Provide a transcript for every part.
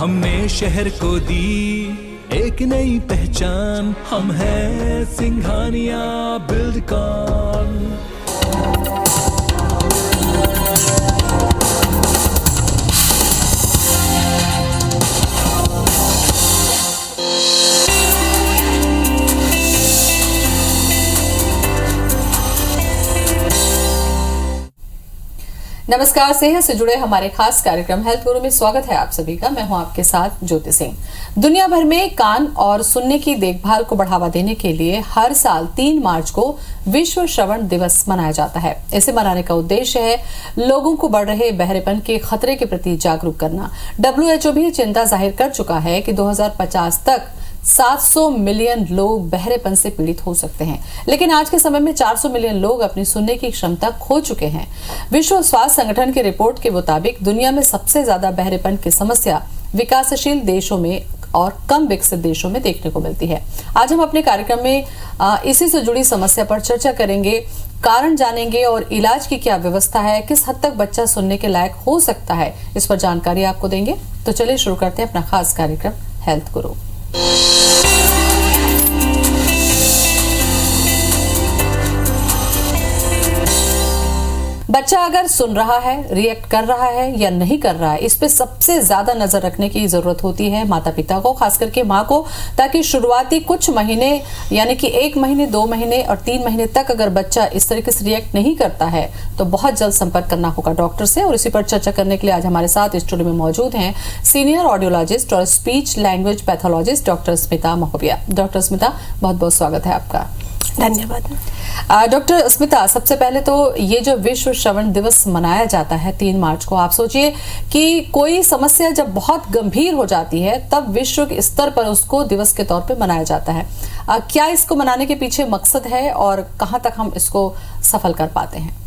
हमने शहर को दी एक नई पहचान, हम हैं सिंघानिया बिल्डकॉन। नमस्कार, सेहत से जुड़े हमारे खास कार्यक्रम हेल्थ गुरु में स्वागत है आप सभी का। मैं हूं आपके साथ ज्योति सिंह। दुनिया भर में कान और सुनने की देखभाल को बढ़ावा देने के लिए हर साल 3 मार्च को विश्व श्रवण दिवस मनाया जाता है। इसे मनाने का उद्देश्य है लोगों को बढ़ रहे बहरेपन के खतरे के प्रति जागरूक करना। WHO भी चिंता जाहिर कर चुका है कि 2050 तक 700 मिलियन लोग बहरेपन से पीड़ित हो सकते हैं, लेकिन आज के समय में 400 मिलियन लोग अपनी सुनने की क्षमता खो चुके हैं। विश्व स्वास्थ्य संगठन की रिपोर्ट के मुताबिक दुनिया में सबसे ज्यादा बहरेपन की समस्या विकासशील देशों में और कम विकसित देशों में देखने को मिलती है। आज हम अपने कार्यक्रम में इसी से जुड़ी समस्या पर चर्चा करेंगे, कारण जानेंगे और इलाज की क्या व्यवस्था है, किस हद तक बच्चा सुनने के लायक हो सकता है, इस पर जानकारी आपको देंगे। तो चलिए शुरू करते हैं अपना खास कार्यक्रम हेल्थ गुरु। बच्चा अगर सुन रहा है, रिएक्ट कर रहा है या नहीं कर रहा है, इस पे सबसे ज्यादा नजर रखने की जरूरत होती है माता पिता को, खास करके माँ को, ताकि शुरुआती कुछ महीने यानी कि 1 महीने, 2 महीने और 3 महीने तक अगर बच्चा इस तरीके से रिएक्ट नहीं करता है तो बहुत जल्द संपर्क करना होगा डॉक्टर से। और इसी पर चर्चा करने के लिए आज हमारे साथ स्टूडियो में मौजूद हैं सीनियर ऑडियोलॉजिस्ट और speech language pathologist doctor Smita Mahobia. Doctor Smita, बहुत बहुत स्वागत है आपका। धन्यवाद। डॉक्टर स्मिता, सबसे पहले तो ये जो विश्व श्रवण दिवस मनाया जाता है 3 मार्च को, आप सोचिए कि कोई समस्या जब बहुत गंभीर हो जाती है तब विश्व के स्तर पर उसको दिवस के तौर पे मनाया जाता है। क्या इसको मनाने के पीछे मकसद है और कहां तक हम इसको सफल कर पाते हैं?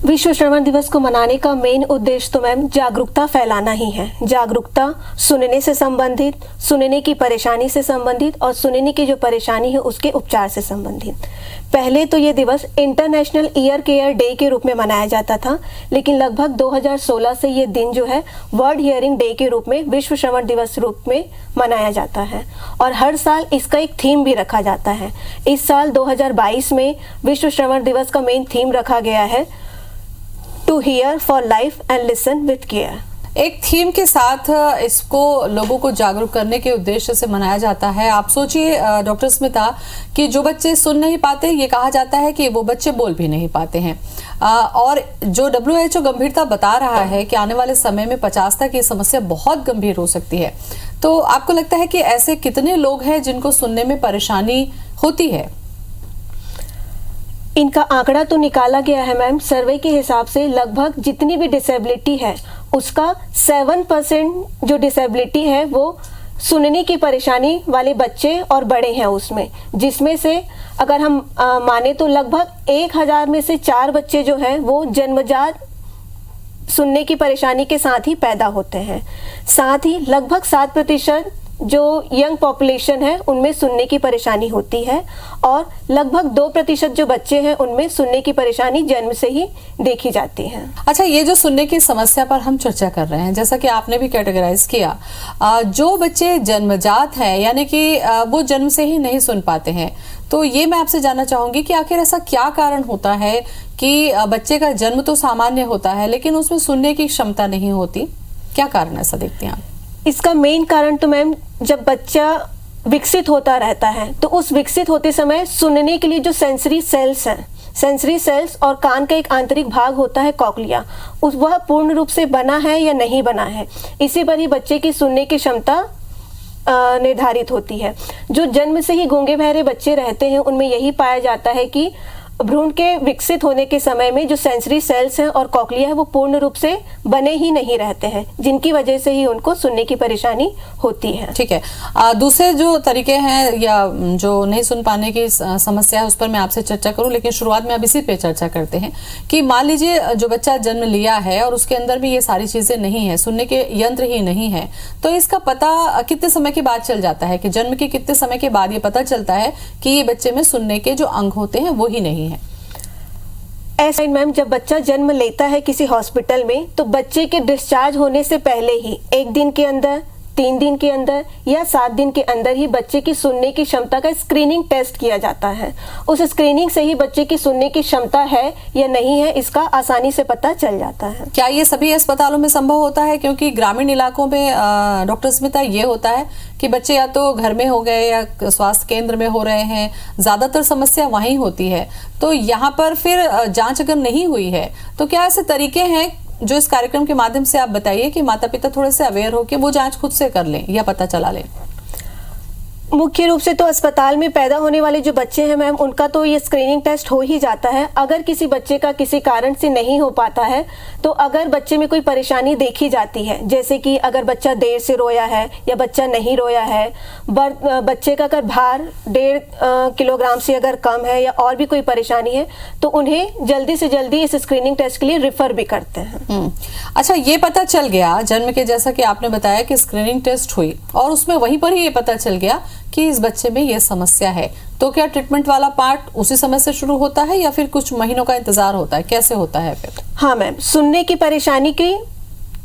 विश्व श्रवण दिवस को मनाने का मेन उद्देश्य तो मैम जागरूकता फैलाना ही है। जागरूकता सुनने से संबंधित, सुनने की परेशानी से संबंधित और सुनने की जो परेशानी है उसके उपचार से संबंधित। पहले तो ये दिवस इंटरनेशनल ईयर केयर डे के रूप में मनाया जाता था, लेकिन लगभग 2016 से ये दिन जो है वर्ल्ड हियरिंग डे के रूप में विश्व श्रवण दिवस रूप में मनाया जाता है। और हर साल इसका एक थीम भी रखा जाता है। इस साल 2022 में विश्व श्रवण दिवस का मेन थीम रखा गया है to hear for life and listen with care. एक थीम के साथ इसको लोगों को जागरूक करने के उद्देश्य से मनाया जाता है। आप सोचिए डॉक्टर स्मिता कि जो बच्चे सुन नहीं पाते, ये कहा जाता है कि वो बच्चे बोल भी नहीं पाते हैं, और जो WHO गंभीरता बता रहा है कि आने वाले समय में 50 तक ये समस्या बहुत गंभीर हो सकती है। तो आपको लगता है कि ऐसे कितने लोग हैं जिनको सुनने में परेशानी होती है? इनका आंकड़ा तो निकाला गया है मैम। सर्वे के हिसाब से लगभग जितनी भी डिसेबिलिटी है उसका 7% जो डिसेबिलिटी है वो सुनने की परेशानी वाले बच्चे और बड़े हैं उसमें, जिसमें से अगर हम माने तो लगभग 1000 में से 4 बच्चे जो हैं वो जन्मजात सुनने की परेशानी के साथ ही पैदा होते हैं। साथ ही लगभग 7% जो यंग पॉपुलेशन है उनमें सुनने की परेशानी होती है, और लगभग 2% जो बच्चे हैं उनमें सुनने की परेशानी जन्म से ही देखी जाती है। अच्छा, ये जो सुनने की समस्या पर हम चर्चा कर रहे हैं, जैसा कि आपने भी कैटेगराइज किया, जो बच्चे जन्मजात हैं यानी कि वो जन्म से ही नहीं सुन पाते हैं, तो ये मैं आपसे जानना चाहूंगी कि आखिर ऐसा क्या कारण होता है कि बच्चे का जन्म तो सामान्य होता है लेकिन उसमें सुनने की क्षमता नहीं होती? क्या कारण ऐसा देखते हैं आप? इसका मेन कारण तो मैम जब बच्चा विकसित होता रहता है तो उस विकसित होते समय सुनने के लिए जो सेंसरी सेल्स हैं, सेंसरी सेल्स और कान का एक आंतरिक भाग होता है कॉक्लिया, उस वह पूर्ण रूप से बना है या नहीं बना है, इसी पर ही बच्चे की सुनने की क्षमता निर्धारित होती है। जो जन्म से ही गूंगे बहरे बच्चे रहते हैं उनमें यही पाया जाता है कि भ्रूण के विकसित होने के समय में जो सेंसरी सेल्स हैं और कॉक्लिया है वो पूर्ण रूप से बने ही नहीं रहते हैं, जिनकी वजह से ही उनको सुनने की परेशानी होती है। ठीक है, दूसरे जो तरीके हैं या जो नहीं सुन पाने की समस्या है उस पर मैं आपसे चर्चा करूं, लेकिन शुरुआत में अब इसी पे चर्चा करते हैं कि मान लीजिए जो बच्चा जन्म लिया है और उसके अंदर भी ये सारी चीजें नहीं है, सुनने के यंत्र ही नहीं है, तो इसका पता कितने समय के बाद चल जाता है कि जन्म के कितने समय के बाद ये पता चलता है कि ये बच्चे में सुनने के जो अंग होते हैं वो ही नहीं है? इसका मेन कारण तो मैम जब बच्चा विकसित होता रहता है तो उस विकसित होते समय सुनने की परेशानी वाले बच्चे और बड़े हैं उसमें, जिसमें से अगर हम माने तो लगभग 1000 में से 4 बच्चे जो हैं वो जन्मजात सुनने की परेशानी वाले बच्चे और बड़े हैं। ऐसा मैम, जब बच्चा जन्म लेता है किसी हॉस्पिटल में, तो बच्चे के डिस्चार्ज होने से पहले ही 1 दिन के अंदर, 3 दिन के अंदर या 7 दिन के अंदर ही बच्चे की सुनने की क्षमता का स्क्रीनिंग टेस्ट किया जाता है। उस स्क्रीनिंग से ही बच्चे की सुनने की क्षमता है या नहीं है, इसका आसानी से पता चल जाता है। क्या ये सभी अस्पतालों में संभव होता है? क्योंकि ग्रामीण इलाकों में डॉक्टर स्मिता ये होता है कि बच्चे या तो घर में हो गए या स्वास्थ्य केंद्र में हो रहे हैं, ज्यादातर समस्या वहीं होती है। तो यहाँ पर फिर जांच अगर नहीं हुई है तो क्या ऐसे तरीके हैं जो इस कार्यक्रम के माध्यम से आप बताइए कि माता पिता थोड़े से अवेयर हो कि वो जांच खुद से कर लें या पता चला लें? मुख्य रूप से तो अस्पताल में पैदा होने वाले जो बच्चे हैं मैम, उनका तो ये स्क्रीनिंग टेस्ट हो ही जाता है। अगर किसी बच्चे का किसी कारण से नहीं हो पाता है, तो अगर बच्चे में कोई परेशानी देखी जाती है, जैसे कि अगर बच्चा देर से रोया है या बच्चा नहीं रोया है, बच्चे का अगर भार 1.5 किलोग्राम से अगर कम है या और भी कोई परेशानी है, तो उन्हें जल्दी से जल्दी इस स्क्रीनिंग टेस्ट के लिए रिफर भी करते हैं। अच्छा, ये पता चल गया जन्म के, जैसा कि आपने बताया कि स्क्रीनिंग टेस्ट हुई और उसमें वहीं पर ही ये पता चल गया कि इस बच्चे में ये समस्या है, तो क्या ट्रीटमेंट वाला पार्ट उसी समय से शुरू होता है या फिर कुछ महीनों का इंतजार होता है? कैसे होता है फिर? हाँ मैम, सुनने की परेशानी की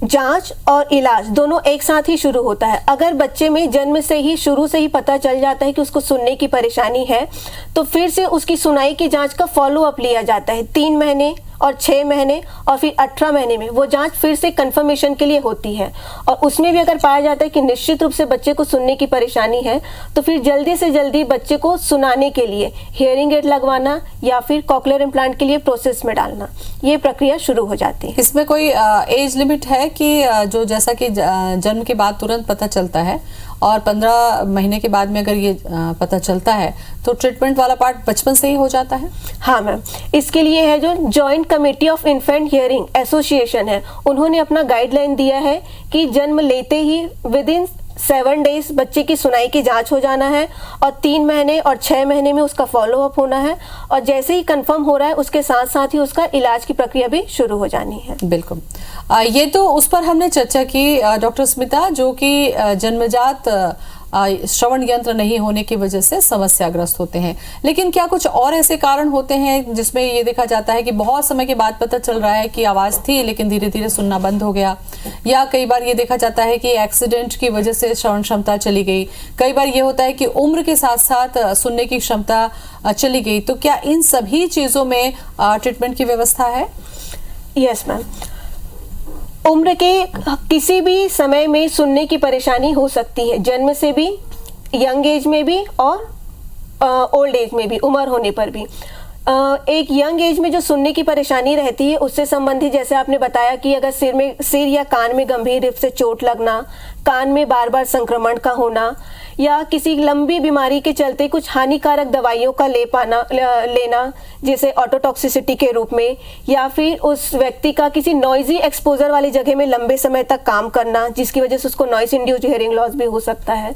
जांच और इलाज दोनों एक साथ ही शुरू होता है। अगर बच्चे में जन्म से ही शुरू से ही पता चल जाता है कि उसको सुनने की परेशानी है, तो फिर से उसकी सुनाई की जांच का फॉलो अप लिया जाता है। 3 महीने और 6 महीने और फिर 18 महीने में वो जांच फिर से कंफर्मेशन के लिए होती है। और उसमें भी अगर पाया जाता है कि निश्चित रूप से बच्चे को सुनने की परेशानी है, तो फिर जल्दी से जल्दी बच्चे को सुनाने के लिए हियरिंग एड लगवाना या फिर कॉक्लियर इम्प्लांट के लिए प्रोसेस में डालना, ये प्रक्रिया शुरू हो जाती है। इसमें कोई एज लिमिट है कि जो जैसा कि जन्म के बाद तुरंत पता चलता है और 15 महीने के बाद में अगर ये पता चलता है तो ट्रीटमेंट वाला पार्ट बचपन से ही हो जाता है? हाँ मैम, इसके लिए है जो joint committee of infant hearing association है, उन्होंने अपना गाइडलाइन दिया है कि जन्म लेते ही विदिन 7 डेज बच्चे की सुनाई की जांच हो जाना है और 3 महीने और 6 महीने में उसका फॉलो अप होना है और जैसे ही कंफर्म हो रहा है उसके साथ साथ ही उसका इलाज की प्रक्रिया भी शुरू हो जानी है। बिल्कुल, ये तो उस पर हमने चर्चा की डॉक्टर स्मिता, जो कि जन्मजात श्रवण यंत्र नहीं होने की वजह से समस्याग्रस्त होते हैं। लेकिन क्या कुछ और ऐसे कारण होते हैं जिसमें ये देखा जाता है कि बहुत समय के बाद पता चल रहा है कि आवाज थी लेकिन धीरे धीरे सुनना बंद हो गया, या कई बार ये देखा जाता है कि एक्सीडेंट की वजह से श्रवण क्षमता चली गई, कई बार ये होता है कि उम्र के साथ साथ सुनने की क्षमता चली गई, तो क्या इन सभी चीजों में ट्रीटमेंट की व्यवस्था है? यस मैम, उम्र के किसी भी समय में सुनने की परेशानी हो सकती है, जन्म से भी, यंग एज में भी और ओल्ड एज में भी, उम्र होने पर भी। एक यंग एज में जो सुनने की परेशानी रहती है उससे संबंधित, जैसे आपने बताया कि अगर सिर या कान में गंभीर रूप से चोट लगना, कान में बार बार संक्रमण का होना या किसी लंबी बीमारी के चलते कुछ हानिकारक दवाइयों का लेना जैसे ऑटोटॉक्सिसिटी के रूप में, या फिर उस व्यक्ति का किसी नॉइजी एक्सपोजर वाली जगह में लंबे समय तक काम करना जिसकी वजह से उसको नॉइस इंड्यूस्ड हियरिंग लॉस भी हो सकता है,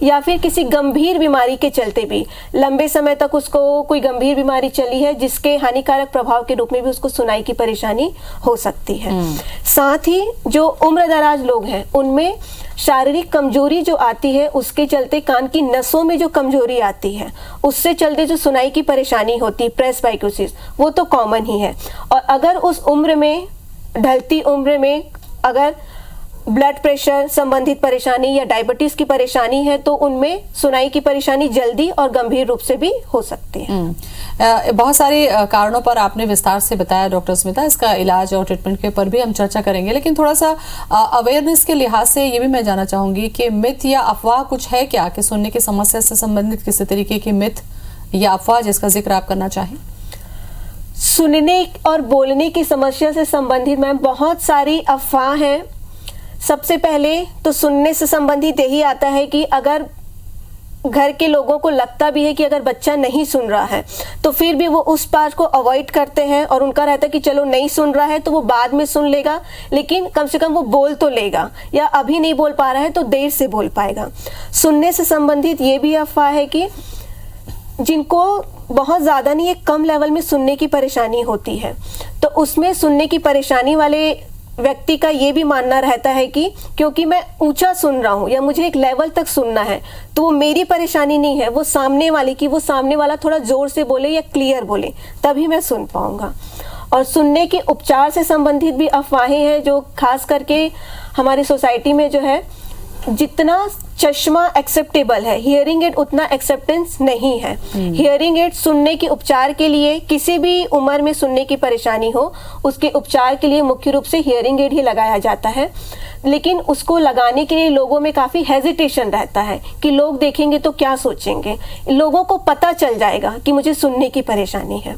या फिर किसी गंभीर बीमारी के चलते भी लंबे समय तक उसको कोई गंभीर बीमारी चली है जिसके हानिकारक प्रभाव के रूप में भी उसको सुनाई की परेशानी हो सकती है। साथ ही जो उम्रदराज लोग हैं उनमें शारीरिक कमजोरी जो आती है उसके चलते कान की नसों में जो कमजोरी आती है उससे चलते जो सुनाई की परेशानी होती है, प्रेसबाइकोसिस, वो तो कॉमन ही है। और अगर उस उम्र में, ढलती उम्र में अगर ब्लड प्रेशर संबंधित परेशानी या डायबिटीज की परेशानी है तो उनमें सुनाई की परेशानी जल्दी और गंभीर रूप से भी हो सकती है। बहुत सारे कारणों पर आपने विस्तार से बताया डॉक्टर स्मिता, इसका इलाज और ट्रीटमेंट के ऊपर भी हम चर्चा करेंगे, लेकिन थोड़ा सा अवेयरनेस के लिहाज से ये भी मैं जानना चाहूंगी कि मिथ या अफवाह कुछ है क्या कि सुनने की समस्या से संबंधित किसी तरीके की मिथ या अफवाह जिसका जिक्र आप करना चाहें? सुनने और बोलने की समस्या से संबंधित मैम बहुत सारी अफवाह हैं। सबसे पहले तो सुनने से संबंधित यही आता है कि अगर घर के लोगों को लगता भी है कि अगर बच्चा नहीं सुन रहा है तो फिर भी वो उस पार्ट को अवॉइड करते हैं और उनका रहता है कि चलो नहीं सुन रहा है तो वो बाद में सुन लेगा, लेकिन कम से कम वो बोल तो लेगा, या अभी नहीं बोल पा रहा है तो देर से बोल पाएगा। सुनने से संबंधित ये भी अफवाह है कि जिनको बहुत ज़्यादा नहीं, एक कम लेवल में सुनने की परेशानी होती है तो उसमें सुनने की परेशानी वाले व्यक्ति का ये भी मानना रहता है कि क्योंकि मैं ऊंचा सुन रहा हूँ या मुझे एक लेवल तक सुनना है तो वो मेरी परेशानी नहीं है, वो सामने वाले की, वो सामने वाला थोड़ा जोर से बोले या क्लियर बोले तभी मैं सुन पाऊंगा। और सुनने के उपचार से संबंधित भी अफवाहें हैं, जो खास करके हमारी सोसाइटी में जो है, जितना चश्मा एक्सेप्टेबल है, हियरिंग एड उतना एक्सेप्टेंस नहीं है। हियरिंग एड सुनने के उपचार के लिए, किसी भी उम्र में सुनने की परेशानी हो, उसके उपचार के लिए मुख्य रूप से हियरिंग एड ही लगाया जाता है। लेकिन उसको लगाने के लिए लोगों में काफ़ी हेजिटेशन रहता है कि लोग देखेंगे तो क्या सोचेंगे। लोगों को पता चल जाएगा कि मुझे सुनने की परेशानी है।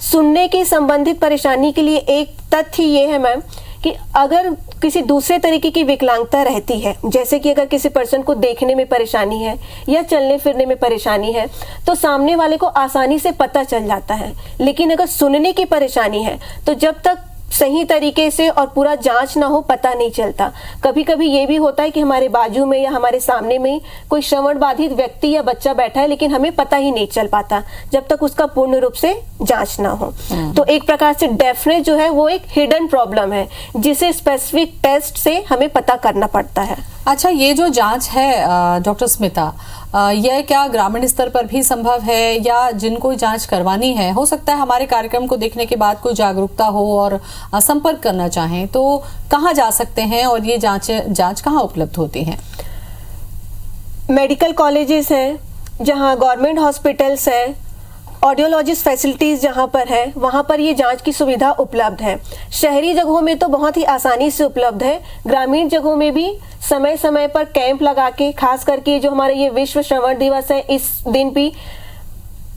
सुनने की संबंधित परेशानी के लिए एक तथ्य ये है मैम कि अगर किसी दूसरे तरीके की विकलांगता रहती है, जैसे कि अगर किसी पर्सन को देखने में परेशानी है या चलने फिरने में परेशानी है, तो सामने वाले को आसानी से पता चल जाता है। लेकिन अगर सुनने की परेशानी है तो जब तक सही तरीके से और पूरा जांच ना हो, पता नहीं चलता। कभी कभी ये भी होता है कि हमारे बाजू में या हमारे सामने में कोई श्रवण बाधित व्यक्ति या बच्चा बैठा है, लेकिन हमें पता ही नहीं चल पाता जब तक उसका पूर्ण रूप से जांच ना हो। तो एक प्रकार से डेफनेस जो है वो एक हिडन प्रॉब्लम है, जिसे स्पेसिफिक टेस्ट से हमें पता करना पड़ता है। अच्छा, ये जो जांच है डॉक्टर स्मिता, यह क्या ग्रामीण स्तर पर भी संभव है, या जिनको जांच करवानी है, हो सकता है हमारे कार्यक्रम को देखने के बाद कोई जागरूकता हो और संपर्क करना चाहें, तो कहाँ जा सकते हैं और ये जांच कहाँ उपलब्ध होती है? मेडिकल कॉलेजेस हैं, जहाँ गवर्नमेंट हॉस्पिटल्स हैं, ऑडियोलॉजिस्ट फैसिलिटीज़ जहाँ पर है, वहाँ पर ये जांच की सुविधा उपलब्ध है। शहरी जगहों में तो बहुत ही आसानी से उपलब्ध है। ग्रामीण जगहों में भी समय समय पर कैंप लगा के, खास करके जो हमारे ये विश्व श्रवण दिवस है, इस दिन भी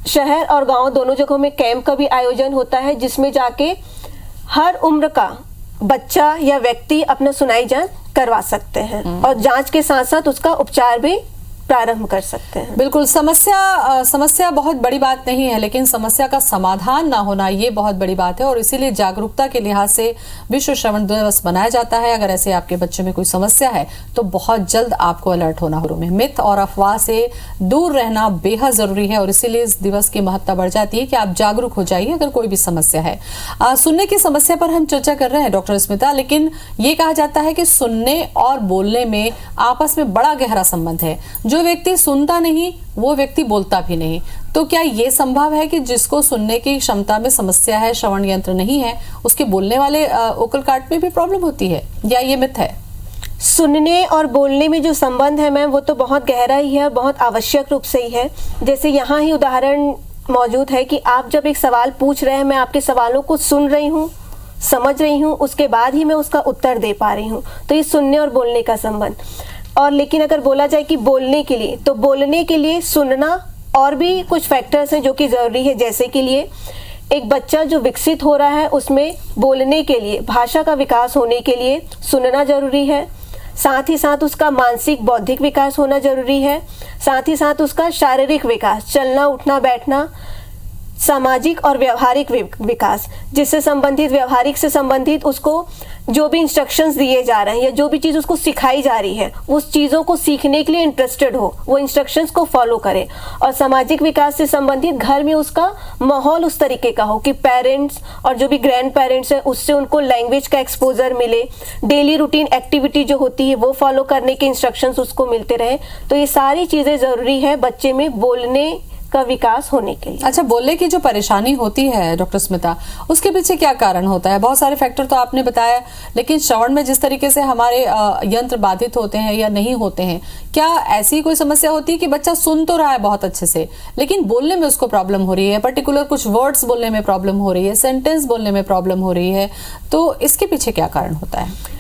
शहर और गांव दोनों जगहों में कैंप का भी आयोजन होता है, जिसमें जाके हर उम्र का बच्चा या व्यक्ति अपना सुनाई जांच करवा सकते हैं और जांच के साथ साथ उसका उपचार भी प्रारंभ कर सकते हैं। बिल्कुल, समस्या बहुत बड़ी बात नहीं है, लेकिन समस्या का समाधान ना होना ये बहुत बड़ी बात है, और इसीलिए जागरूकता के लिहाज से विश्व श्रवण दिवस मनाया जाता है। अगर ऐसे आपके बच्चे में कोई समस्या है तो बहुत जल्द आपको अलर्ट होना होगा। मिथ और अफवाह से दूर रहना बेहद जरूरी है, और इसीलिए इस दिवस की महत्ता बढ़ जाती है कि आप जागरूक हो जाइए अगर कोई भी समस्या है। सुनने की समस्या पर हम चर्चा कर रहे हैं डॉक्टर स्मिता, लेकिन ये कहा जाता है कि सुनने और बोलने में आपस में बड़ा गहरा संबंध है। जो व्यक्ति सुनता नहीं वो व्यक्ति बोलता भी नहीं। तो क्या ये संभव है कि जिसको सुनने की क्षमता में समस्या है, श्रवण यंत्र नहीं है, उसके बोलने वाले ओकल कार्ड में भी प्रॉब्लम होती है, या ये मिथ है? सुनने और बोलने में जो संबंध है मैम, वो तो बहुत गहरा ही है और बहुत आवश्यक रूप से ही है। जैसे यहाँ ही उदाहरण मौजूद है कि आप जब एक सवाल पूछ रहे हैं, मैं आपके सवालों को सुन रही हूँ, समझ रही हूँ, उसके बाद ही मैं उसका उत्तर दे पा रही हूँ। तो ये सुनने और बोलने का संबंध। और लेकिन अगर बोला जाए कि बोलने के लिए, तो बोलने के लिए सुनना और भी कुछ फैक्टर्स हैं जो कि ज़रूरी है। जैसे कि लिए एक बच्चा जो विकसित हो रहा है, उसमें बोलने के लिए, भाषा का विकास होने के लिए सुनना जरूरी है। साथ ही साथ उसका मानसिक बौद्धिक विकास होना जरूरी है। साथ ही साथ उसका शारीरिक विकास, चलना उठना बैठना, सामाजिक और व्यवहारिक विकास, जिससे संबंधित, व्यवहारिक से संबंधित उसको जो भी इंस्ट्रक्शंस दिए जा रहे हैं या जो भी चीज़ उसको सिखाई जा रही है, उस चीज़ों को सीखने के लिए इंटरेस्टेड हो, वो इंस्ट्रक्शंस को फॉलो करे। और सामाजिक विकास से संबंधित घर में उसका माहौल उस तरीके का हो कि पेरेंट्स और जो भी ग्रैंड पेरेंट्स हैं उससे उनको लैंग्वेज का एक्सपोजर मिले, डेली रूटीन एक्टिविटी जो होती है वो फॉलो करने के इंस्ट्रक्शंस उसको मिलते रहे। तो ये सारी चीज़ें ज़रूरी है बच्चे में बोलने का विकास होने के लिए। अच्छा, बोलने की जो परेशानी होती है डॉक्टर स्मिता, उसके पीछे क्या कारण होता है? बहुत सारे फैक्टर तो आपने बताया, लेकिन श्रवण में जिस तरीके से हमारे यंत्र बाधित होते हैं या नहीं होते हैं, क्या ऐसी कोई समस्या होती है कि बच्चा सुन तो रहा है बहुत अच्छे से, लेकिन बोलने में उसको प्रॉब्लम हो रही है, पर्टिकुलर कुछ वर्ड्स बोलने में प्रॉब्लम हो रही है, सेंटेंस बोलने में प्रॉब्लम हो रही है, तो इसके पीछे क्या कारण होता है?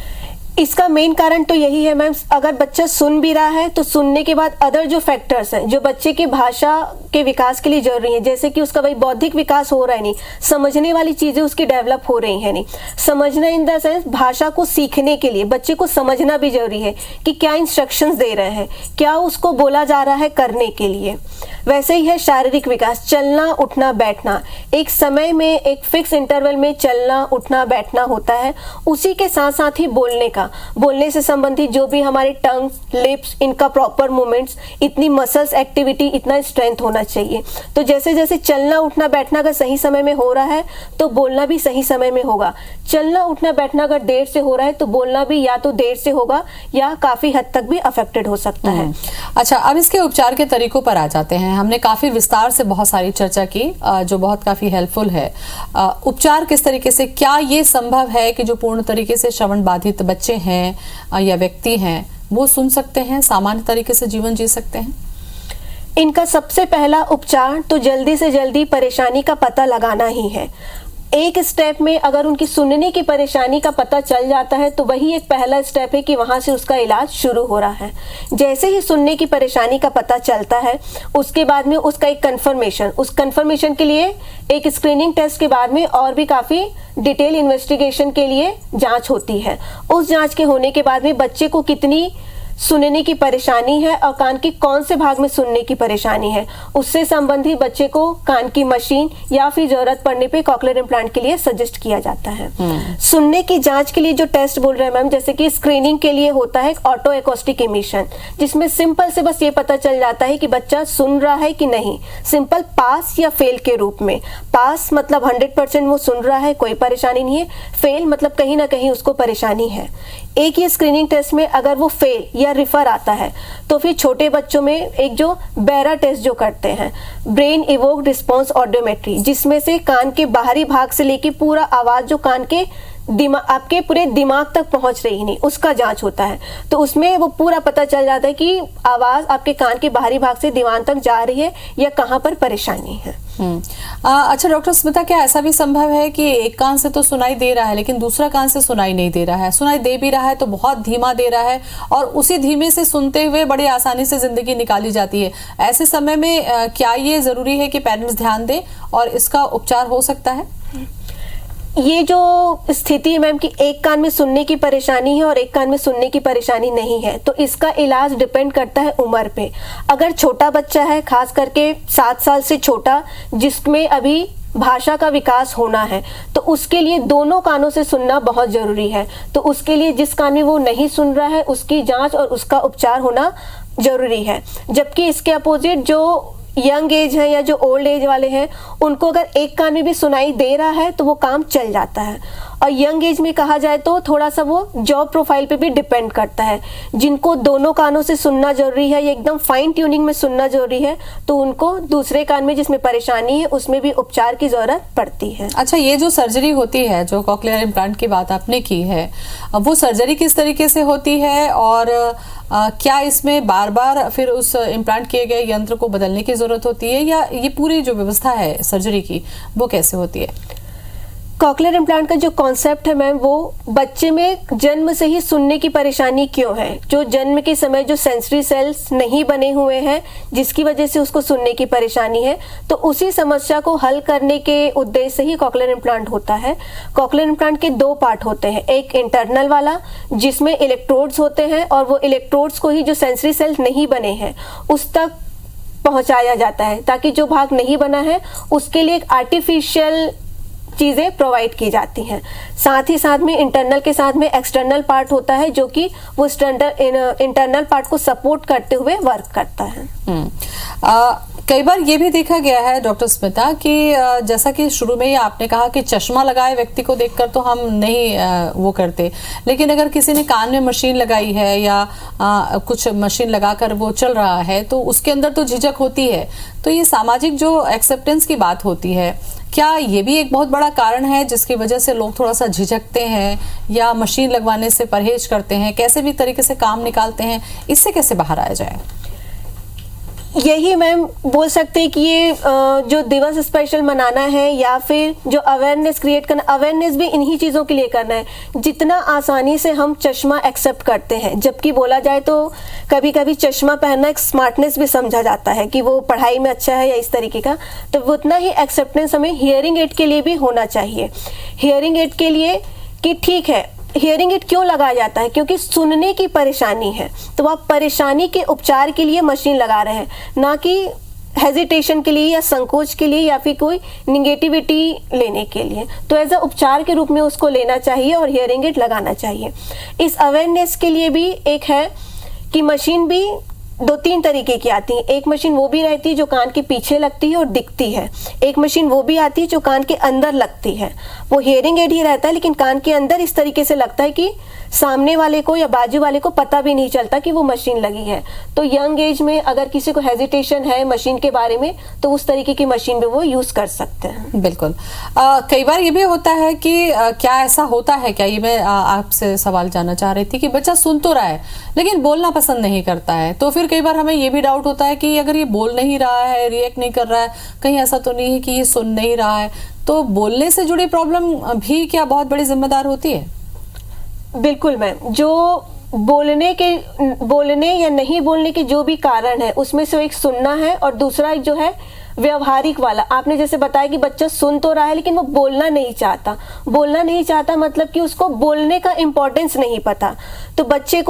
इसका मेन कारण तो यही है मैम, अगर बच्चा सुन भी रहा है तो सुनने के बाद अदर जो फैक्टर्स हैं जो बच्चे के भाषा के विकास के लिए जरूरी है, जैसे कि उसका भाई बौद्धिक विकास हो रहा है नहीं, समझने वाली चीजें उसकी डेवलप हो रही हैं नहीं। समझना इन द सेंस, भाषा को सीखने के लिए बच्चे को समझना भी जरूरी है कि क्या इंस्ट्रक्शंस दे रहे हैं, क्या उसको बोला जा रहा है करने के लिए। वैसे ही है शारीरिक विकास, चलना उठना बैठना, एक समय में एक फिक्स इंटरवल में चलना उठना बैठना होता है। उसी के साथ साथ ही बोलने से संबंधित जो भी हमारे टंग, लिप्स, इनका प्रॉपर मूवमेंट्स, इतनी मसल्स एक्टिविटी, इतना स्ट्रेंथ होना चाहिए। तो जैसे जैसे चलना उठना बैठना अगर सही समय में हो रहा है तो बोलना भी सही समय में होगा। चलना उठना बैठना अगर देर से हो रहा है तो बोलना भी या तो देर से होगा या काफी हद तक भी अफेक्टेड हो सकता है। अच्छा, अब इसके उपचार के तरीकों पर आ जाते हैं। हमने काफी विस्तार से बहुत सारी चर्चा की जो बहुत काफी हेल्पफुल है। उपचार किस तरीके से, क्या ये संभव है कि जो पूर्ण तरीके से श्रवण बाधित बच्चे हैं या व्यक्ति हैं वो सुन सकते हैं, सामान्य तरीके से जीवन जी सकते हैं? इनका सबसे पहला उपचार तो जल्दी से जल्दी परेशानी का पता लगाना ही है। एक स्टेप में अगर उनकी सुनने की परेशानी का पता चल जाता है तो वही एक पहला स्टेप है कि वहां से उसका इलाज शुरू हो रहा है। जैसे ही सुनने की परेशानी का पता चलता है उसके बाद में उसका एक कंफर्मेशन, उस कंफर्मेशन के लिए एक स्क्रीनिंग टेस्ट के बाद में और भी काफी डिटेल इन्वेस्टिगेशन के लिए जांच होती है। उस जांच के होने के बाद में बच्चे को कितनी सुनने की परेशानी है और कान के कौन से भाग में सुनने की परेशानी है, उससे संबंधित बच्चे को कान की मशीन या फिर जरूरत पड़ने पे कॉकलियर इम्प्लांट के लिए सजेस्ट किया जाता है। सुनने की जांच के लिए जो टेस्ट बोल रहे हैं मैम, जैसे कि स्क्रीनिंग के लिए होता है ऑटो एकॉस्टिक इमिशन, जिसमें सिंपल से बस ये पता चल जाता है कि बच्चा सुन रहा है कि नहीं, सिंपल पास या फेल के रूप में। पास मतलब 100% वो सुन रहा है, कोई परेशानी नहीं है। फेल मतलब कहीं ना कहीं उसको परेशानी है। एक ये स्क्रीनिंग टेस्ट में अगर वो फेल या रिफर आता है तो फिर छोटे बच्चों में एक जो बेरा टेस्ट जो करते हैं, ब्रेन इवोक्ड रिस्पॉन्स ऑडियोमेट्री, जिसमें से कान के बाहरी भाग से लेके पूरा आवाज जो कान के आपके पूरे दिमाग तक पहुंच रही नहीं, उसका जांच होता है। तो उसमें वो पूरा पता चल जाता है कि आवाज आपके कान के बाहरी भाग से दिमाग तक जा रही है या कहाँ पर परेशानी है। अच्छा डॉक्टर स्मिता, क्या ऐसा भी संभव है कि एक कान से तो सुनाई दे रहा है लेकिन दूसरा कान से सुनाई नहीं दे रहा है, सुनाई दे भी रहा है तो बहुत धीमा दे रहा है और उसी धीमे से सुनते हुए बड़ी आसानी से जिंदगी निकाली जाती है? ऐसे समय में क्या ये जरूरी है कि पेरेंट्स ध्यान दें और इसका उपचार हो सकता है? ये जो स्थिति है मैम कि एक कान में सुनने की परेशानी है और एक कान में सुनने की परेशानी नहीं है, तो इसका इलाज डिपेंड करता है उम्र पे। अगर छोटा बच्चा है, खास करके 7 साल से छोटा, जिसमें अभी भाषा का विकास होना है, तो उसके लिए दोनों कानों से सुनना बहुत जरूरी है। तो उसके लिए जिस कान में वो नहीं सुन रहा है उसकी जांच और उसका उपचार होना जरूरी है। जबकि इसके अपोजिट जो यंग एज है या जो ओल्ड एज वाले हैं, उनको अगर एक कान में भी सुनाई दे रहा है तो वो काम चल जाता है। और यंग एज में कहा जाए तो थोड़ा सा वो जॉब प्रोफाइल पे भी डिपेंड करता है। जिनको दोनों कानों से सुनना जरूरी है या एकदम फाइन ट्यूनिंग में सुनना जरूरी है, तो उनको दूसरे कान में जिसमें परेशानी है उसमें भी उपचार की जरूरत पड़ती है। अच्छा, ये जो सर्जरी होती है, जो कॉकलियर इम्प्लांट की बात आपने की है, वो सर्जरी किस तरीके से होती है और क्या इसमें बार बार फिर उस इम्प्लांट किए गए यंत्र को बदलने की जरूरत होती है या ये पूरी जो व्यवस्था है सर्जरी की वो कैसे होती है? कॉकलियर इम्प्लांट का जो कॉन्सेप्ट है मैम, वो बच्चे में जन्म से ही सुनने की परेशानी क्यों है, जो जन्म के समय जो सेंसरी सेल्स नहीं बने हुए हैं जिसकी वजह से उसको सुनने की परेशानी है, तो उसी समस्या को हल करने के उद्देश्य से ही कॉकलियर इम्प्लांट होता है। कॉकलियर इम्प्लांट के 2 पार्ट होते हैं, एक इंटरनल वाला जिसमें इलेक्ट्रोड्स होते हैं और वो इलेक्ट्रोड्स को ही जो सेंसरी सेल्स नहीं बने हैं उस तक पहुंचाया जाता है, ताकि जो भाग नहीं बना है उसके लिए एक आर्टिफिशियल चीजें प्रोवाइड की जाती हैं। साथ ही साथ में इंटरनल के साथ में एक्सटर्नल पार्ट होता है जो कि वो इंटरनल पार्ट को सपोर्ट करते हुए वर्क करता है। कई बार ये भी देखा गया है डॉक्टर स्मिता कि जैसा कि शुरू में ही आपने कहा कि चश्मा लगाए व्यक्ति को देखकर तो हम नहीं वो करते, लेकिन अगर किसी ने कान में मशीन लगाई है या कुछ मशीन लगाकर वो चल रहा है तो उसके अंदर तो झिझक होती है। तो ये सामाजिक जो एक्सेप्टेंस की बात होती है, क्या ये भी एक बहुत बड़ा कारण है जिसकी वजह से लोग थोड़ा सा झिझकते हैं या मशीन लगवाने से परहेज करते हैं, कैसे भी तरीके से काम निकालते हैं? इससे कैसे बाहर आया जाए? यही मैम बोल सकते हैं कि ये जो दिवस स्पेशल मनाना है या फिर जो अवेयरनेस क्रिएट करना, अवेयरनेस भी इन्हीं चीज़ों के लिए करना है। जितना आसानी से हम चश्मा एक्सेप्ट करते हैं, जबकि बोला जाए तो कभी कभी चश्मा पहनना एक स्मार्टनेस भी समझा जाता है कि वो पढ़ाई में अच्छा है या इस तरीके का, तो उतना ही एक्सेप्टेंस हमें हियरिंग एड के लिए भी होना चाहिए। हियरिंग एड के लिए कि ठीक है, हियरिंग एड क्यों लगाया जाता है? क्योंकि सुनने की परेशानी है, तो आप परेशानी के उपचार के लिए मशीन लगा रहे हैं, ना कि हेजिटेशन के लिए या संकोच के लिए या फिर कोई निगेटिविटी लेने के लिए। तो एज अ उपचार के रूप में उसको लेना चाहिए और हियरिंग एड लगाना चाहिए। इस अवेयरनेस के लिए भी एक है कि मशीन भी 2-3 तरीके की आती हैं। एक मशीन वो भी रहती है जो कान के पीछे लगती है और दिखती है। एक मशीन वो भी आती है जो कान के अंदर लगती है। वो हियरिंग एड ही रहता है लेकिन कान के अंदर इस तरीके से लगता है कि सामने वाले को या बाजू वाले को पता भी नहीं चलता कि वो मशीन लगी है। तो यंग एज में अगर किसी को हेजिटेशन है मशीन के बारे में तो उस तरीके की मशीन में वो यूज कर सकते हैं। बिल्कुल। कई बार ये भी होता है कि क्या ऐसा होता है क्या, ये मैं आपसे सवाल जानना चाह रही थी कि बच्चा सुन तो रहा है लेकिन बोलना पसंद नहीं करता है, तो फिर कई बार हमें ये भी डाउट होता है कि अगर ये बोल नहीं रहा है, रिएक्ट नहीं कर रहा है, कहीं ऐसा तो नहीं है कि ये सुन नहीं रहा है, तो बोलने से जुड़ी प्रॉब्लम भी क्या बहुत बड़ी जिम्मेदार होती है? बिल्कुल मैम, जो बोलने या नहीं बोलने के जो भी कारण है उसमें से एक सुनना है और दूसरा एक जो है व्यवहारिक वाला। आपने जैसे बताया कि बच्चा सुन तो रहा है लेकिन वो बोलना नहीं चाहता मतलब कि उसको बोलने का इम्पोर्टेंस नहीं पता। तो बच्चे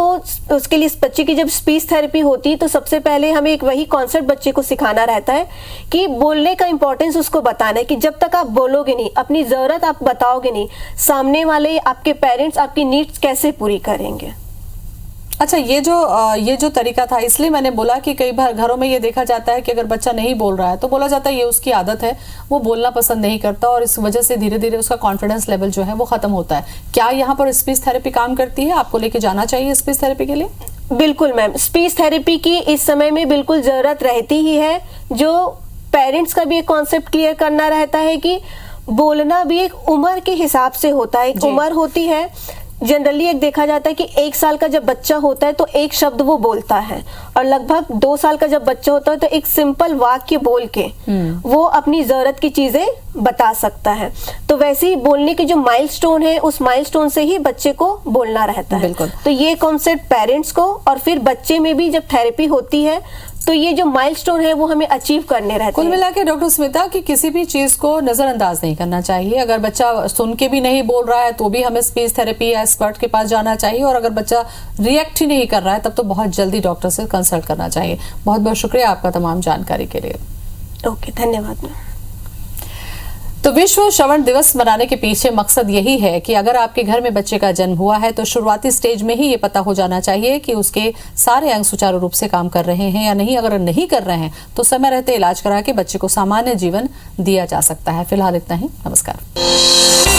की जब स्पीच थेरेपी होती है तो सबसे पहले हमें एक वही कॉन्सेप्ट बच्चे को सिखाना रहता है कि बोलने का इम्पोर्टेंस उसको बताना है कि जब तक आप बोलोगे नहीं, अपनी जरूरत आप बताओगे नहीं, सामने वाले आपके पेरेंट्स आपकी नीड्स कैसे पूरी करेंगे। अच्छा, ये जो तरीका था, इसलिए मैंने बोला कि कई बार घरों में ये देखा जाता है कि अगर बच्चा नहीं बोल रहा है तो बोला जाता है ये उसकी आदत है, वो बोलना पसंद नहीं करता और इस वजह से धीरे धीरे उसका कॉन्फिडेंस लेवल जो है वो खत्म होता है। क्या यहाँ पर स्पीच थेरेपी काम करती है? आपको लेके जाना चाहिए स्पीच थेरेपी के लिए? बिल्कुल मैम, स्पीच थेरेपी की इस समय में बिल्कुल जरूरत रहती ही है। जो पेरेंट्स का भी एक कॉन्सेप्ट क्लियर करना रहता है कि बोलना भी एक उम्र के हिसाब से होता है। एक उम्र होती है, जनरली एक देखा जाता है कि 1 साल का जब बच्चा होता है तो एक शब्द वो बोलता है और लगभग 2 साल का जब बच्चा होता है तो एक सिंपल वाक्य बोल के वो अपनी जरूरत की चीजें बता सकता है। तो वैसे ही बोलने की जो माइलस्टोन है उस माइलस्टोन से ही बच्चे को बोलना रहता है। तो ये कॉन्सेप्ट पेरेंट्स को और फिर बच्चे में भी जब थेरेपी होती है तो ये जो माइलस्टोन है वो हमें अचीव करने रहते हैं। कुल मिला के डॉक्टर स्मिता कि किसी भी चीज को नजरअंदाज नहीं करना चाहिए। अगर बच्चा सुन के भी नहीं बोल रहा है तो भी हमें स्पीच थेरेपी या एक्सपर्ट के पास जाना चाहिए और अगर बच्चा रिएक्ट ही नहीं कर रहा है तब तो बहुत जल्दी डॉक्टर से कंसल्ट करना चाहिए। बहुत बहुत शुक्रिया आपका तमाम जानकारी के लिए। ओके, धन्यवाद। तो विश्व श्रवण दिवस मनाने के पीछे मकसद यही है कि अगर आपके घर में बच्चे का जन्म हुआ है तो शुरुआती स्टेज में ही ये पता हो जाना चाहिए कि उसके सारे अंग सुचारू रूप से काम कर रहे हैं या नहीं। अगर नहीं कर रहे हैं तो समय रहते इलाज करा के बच्चे को सामान्य जीवन दिया जा सकता है। फिलहाल इतना ही, नमस्कार।